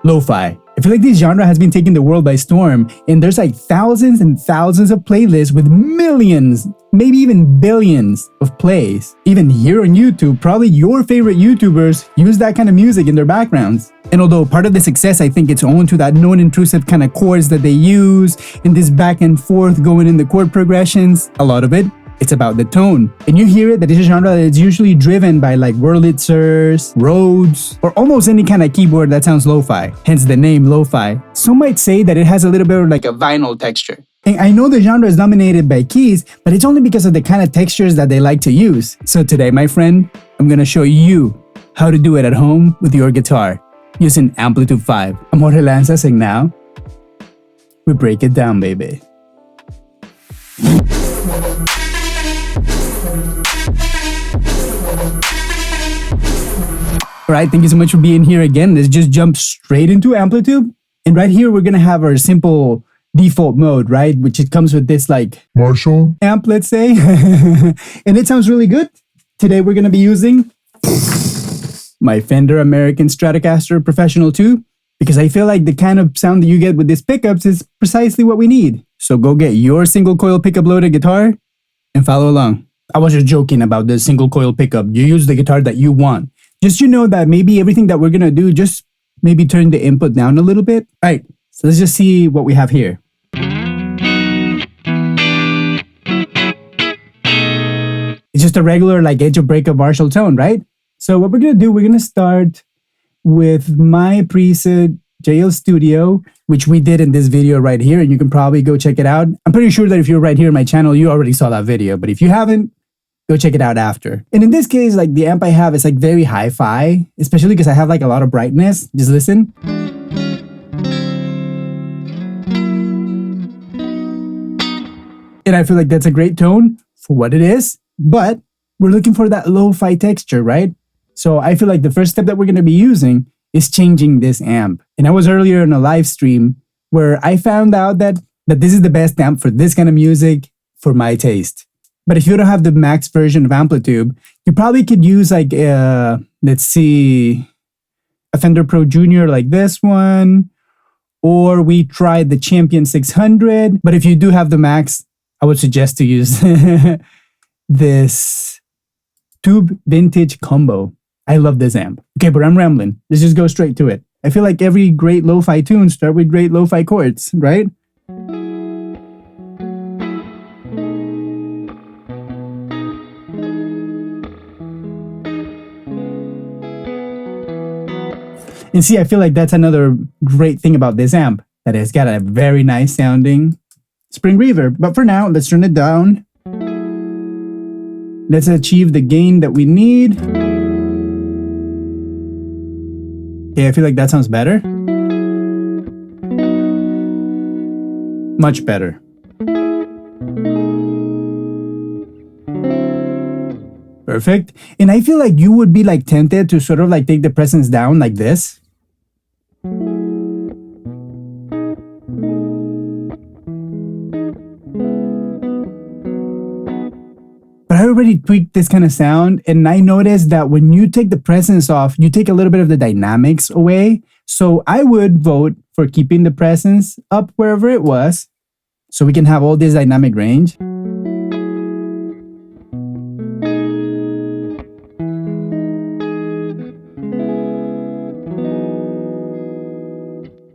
Lo-fi. I feel like this genre has been taking the world by storm, and there's like thousands and thousands of playlists with millions, maybe even billions of plays. Even here on YouTube, probably your favorite YouTubers use that kind of music in their backgrounds. And although part of the success, I think it's owing to that non-intrusive kind of chords that they use, and this back and forth going in the chord progressions, a lot of it, it's about the tone. And you hear it that it's a genre that is usually driven by like Wurlitzers, Rhodes, or almost any kind of keyboard that sounds lo-fi, hence the name lo-fi. Some might say that it has a little bit of like a vinyl texture. And I know the genre is dominated by keys, but it's only because of the kind of textures that they like to use. So today, my friend, I'm gonna show you how to do it at home with your guitar using Amplitube 5. I'm Jorge Lanza saying now, we break it down, baby. All right, thank you so much for being here again. Let's just jump straight into Amplitube. And right here, we're gonna have our simple default mode, right? Which it comes with this like Marshall amp, let's say. And it sounds really good. Today, we're gonna be using my Fender American Stratocaster Professional 2, because I feel like the kind of sound that you get with these pickups is precisely what we need. So go get your single coil pickup loaded guitar and follow along. I was just joking about the single coil pickup. You use the guitar that you want. Just you know that maybe everything that we're gonna do, just maybe turn the input down a little bit. All right, so let's just see what we have here. It's just a regular like edge of breakup Marshall tone, right? So what we're gonna do, we're gonna start with my preset JL Studio, which we did in this video right here, and you can probably go check it out. I'm pretty sure that if you're right here on my channel, you already saw that video, but if you haven't, go check it out after. And in this case, like the amp I have is like very hi-fi, especially because I have like a lot of brightness. Just listen. And I feel like that's a great tone for what it is, but we're looking for that lo-fi texture, right? So I feel like the first step that we're gonna be using is changing this amp. And I was earlier in a live stream where I found out that this is the best amp for this kind of music for my taste. But if you don't have the max version of Amplitube, you probably could use like, let's see, a Fender Pro Junior like this one, or we tried the Champion 600. But if you do have the max, I would suggest to use this Tube Vintage Combo. I love this amp. Okay, but I'm rambling. Let's just go straight to it. I feel like every great lo-fi tune starts with great lo-fi chords, right? And see, I feel like that's another great thing about this amp, that it's got a very nice sounding spring reverb. But for now, let's turn it down. Let's achieve the gain that we need. Okay, I feel like that sounds better. Much better. Perfect. And I feel like you would be like tempted to sort of like take the presence down like this. But I already tweaked this kind of sound, and I noticed that when you take the presence off, you take a little bit of the dynamics away. So I would vote for keeping the presence up wherever it was, so we can have all this dynamic range.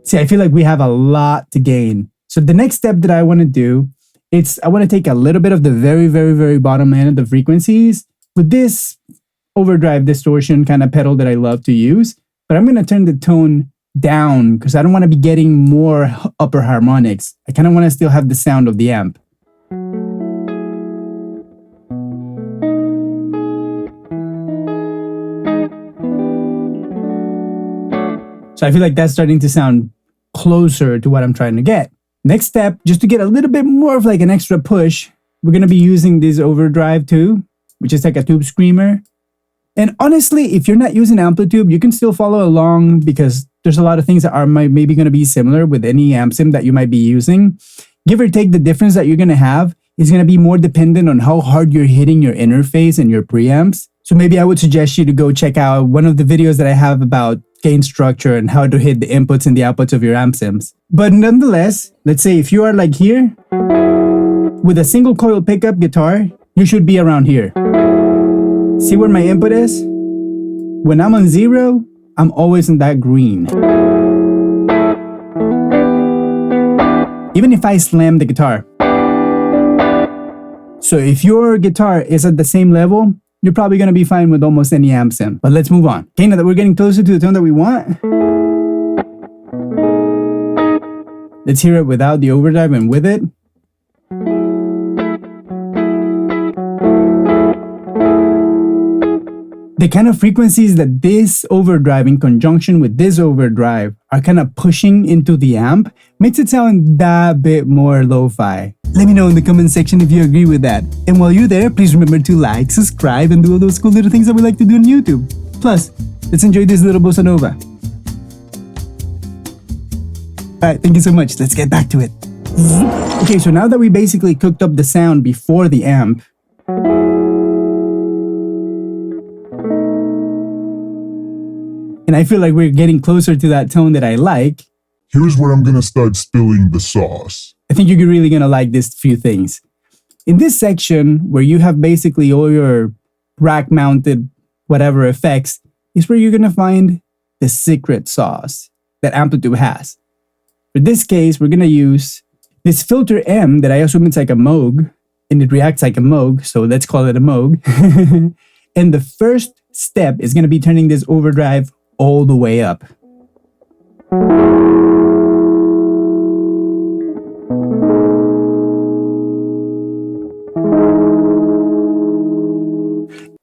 See, I feel like we have a lot to gain. So the next step that I want to do, I want to take a little bit of the very, very, very bottom end of the frequencies with this overdrive distortion kind of pedal that I love to use. But I'm going to turn the tone down because I don't want to be getting more upper harmonics. I kind of want to still have the sound of the amp. So I feel like that's starting to sound closer to what I'm trying to get. Next step, just to get a little bit more of like an extra push, we're going to be using this overdrive too, which is like a tube screamer. And honestly, if you're not using Amplitube, you can still follow along because there's a lot of things that are maybe going to be similar with any amp sim that you might be using. Give or take, the difference that you're going to have is going to be more dependent on how hard you're hitting your interface and your preamps. So maybe I would suggest you to go check out one of the videos that I have about gain structure and how to hit the inputs and the outputs of your amp sims. But nonetheless, let's say if you are like here, with a single coil pickup guitar, you should be around here. See where my input is? When I'm on 0, I'm always in that green. Even if I slam the guitar. So if your guitar is at the same level, you're probably going to be fine with almost any amp sim. But let's move on. Okay, now that we're getting closer to the tone that we want, let's hear it without the overdrive and with it. The kind of frequencies that this overdrive in conjunction with this overdrive are kind of pushing into the amp makes it sound that bit more lo-fi. Let me know in the comment section if you agree with that. And while you're there, please remember to like, subscribe, and do all those cool little things that we like to do on YouTube. Plus, let's enjoy this little bossa nova. Alright, thank you so much. Let's get back to it. Okay, so now that we basically cooked up the sound before the amp, and I feel like we're getting closer to that tone that I like, here's where I'm gonna start spilling the sauce. I think you're really gonna like this few things. In this section, where you have basically all your rack-mounted whatever effects, is where you're gonna find the secret sauce that Amplitube has. For this case, we're gonna use this filter M that I assume it's like a Moog, and it reacts like a Moog, so let's call it a Moog. And the first step is gonna be turning this overdrive all the way up.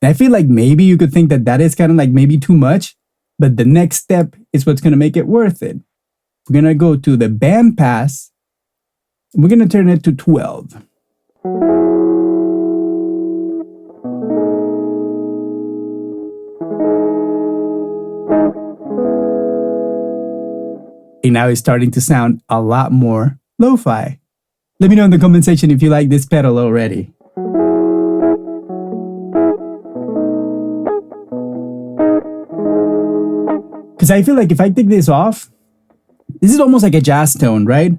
And I feel like maybe you could think that that is kind of like maybe too much, but the next step is what's going to make it worth it. We're going to go to the band pass, and we're going to turn it to 12. And now it's starting to sound a lot more lo-fi. Let me know in the comment section if you like this pedal already. Because I feel like if I take this off, this is almost like a jazz tone, right?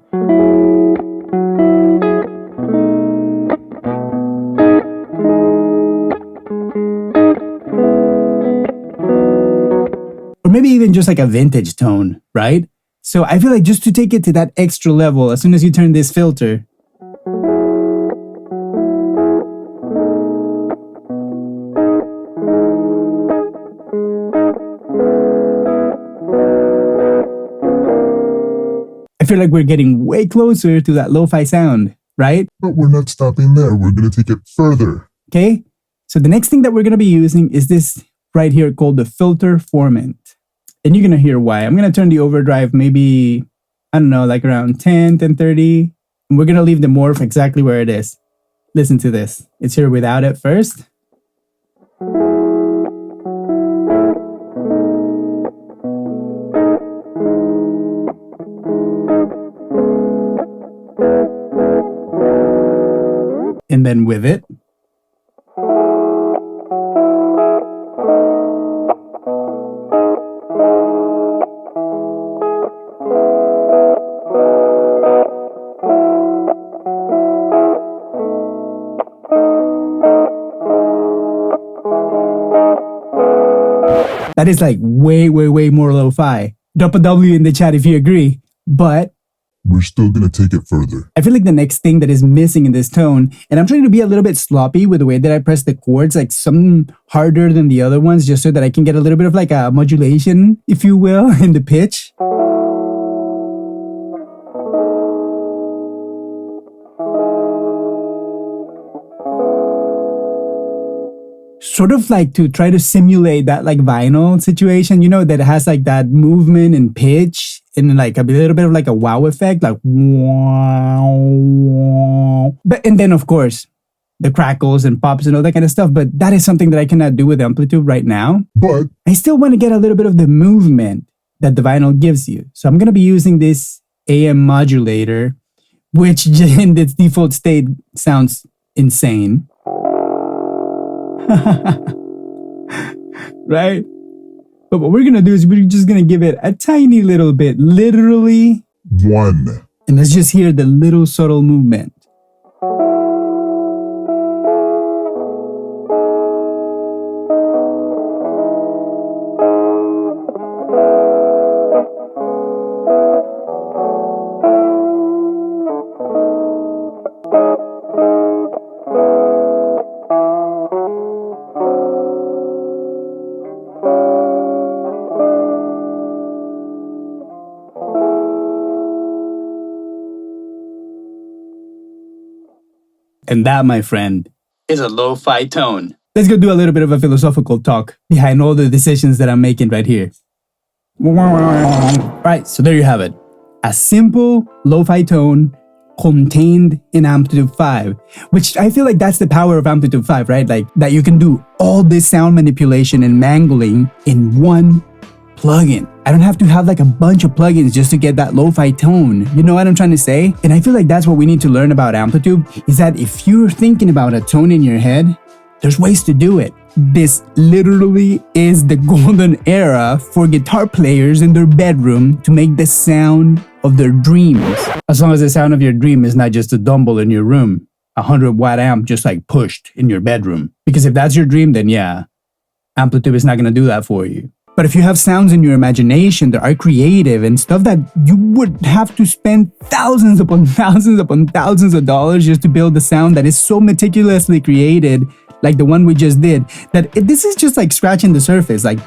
Or maybe even just like a vintage tone, right? So I feel like just to take it to that extra level, as soon as you turn this filter, I feel like we're getting way closer to that lo-fi sound, right? But we're not stopping there. We're going to take it further. Okay, so the next thing that we're going to be using is this right here called the filter formant. And you're going to hear why. I'm going to turn the overdrive maybe, I don't know, like around 10, 10:30. And we're going to leave the morph exactly where it is. Listen to this. It's here without it first. And then with it. That is like way, way, way more lo-fi. Drop a W in the chat if you agree. But we're still going to take it further. I feel like the next thing that is missing in this tone, and I'm trying to be a little bit sloppy with the way that I press the chords, like some harder than the other ones, just so that I can get a little bit of like a modulation, if you will, in the pitch. Sort of like to try to simulate that like vinyl situation, you know, that has like that movement and pitch and like a little bit of like a wow effect, like wow. But and then of course the crackles and pops and all that kind of stuff. But that is something that I cannot do with Amplitube right now. But I still want to get a little bit of the movement that the vinyl gives you. So I'm gonna be using this AM modulator, which in its default state sounds insane. Right? But what we're gonna do is we're just gonna give it a tiny little bit, literally 1. And let's just hear the little subtle movement. And that, my friend, is a lo-fi tone. Let's go do a little bit of a philosophical talk behind all the decisions that I'm making right here. Right, so there you have it. A simple lo-fi tone contained in Amplitube 5, which I feel like that's the power of Amplitube 5, right? Like that you can do all this sound manipulation and mangling in one plugin. I don't have to have like a bunch of plugins just to get that lo-fi tone. You know what I'm trying to say? And I feel like that's what we need to learn about Amplitube, is that if you're thinking about a tone in your head, there's ways to do it. This literally is the golden era for guitar players in their bedroom to make the sound of their dreams. As long as the sound of your dream is not just a dumble in your room, a 100-watt amp just like pushed in your bedroom. Because if that's your dream, then yeah, Amplitube is not gonna do that for you. But if you have sounds in your imagination that are creative and stuff that you would have to spend thousands upon thousands of dollars just to build a sound that is so meticulously created, like the one we just did, that this is just like scratching the surface. Like,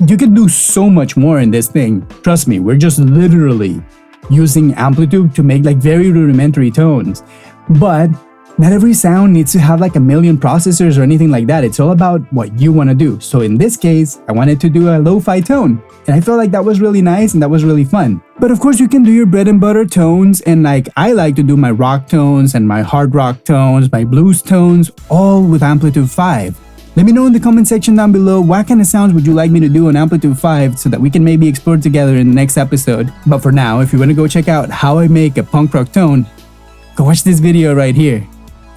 you could do so much more in this thing. Trust me, we're just literally using Amplitube to make like very rudimentary tones. But not every sound needs to have like a million processors or anything like that. It's all about what you want to do. So in this case, I wanted to do a lo-fi tone. And I felt like that was really nice and that was really fun. But of course you can do your bread and butter tones, and like I like to do my rock tones and my hard rock tones, my blues tones, all with Amplitube 5. Let me know in the comment section down below what kind of sounds would you like me to do on Amplitube 5 so that we can maybe explore together in the next episode. But for now, if you want to go check out how I make a punk rock tone, go watch this video right here.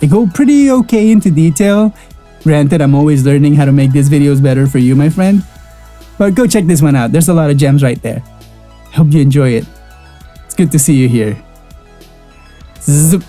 I go pretty okay into detail. Granted, I'm always learning how to make these videos better for you, my friend. But go check this one out. There's a lot of gems right there. Hope you enjoy it. It's good to see you here. Zoop.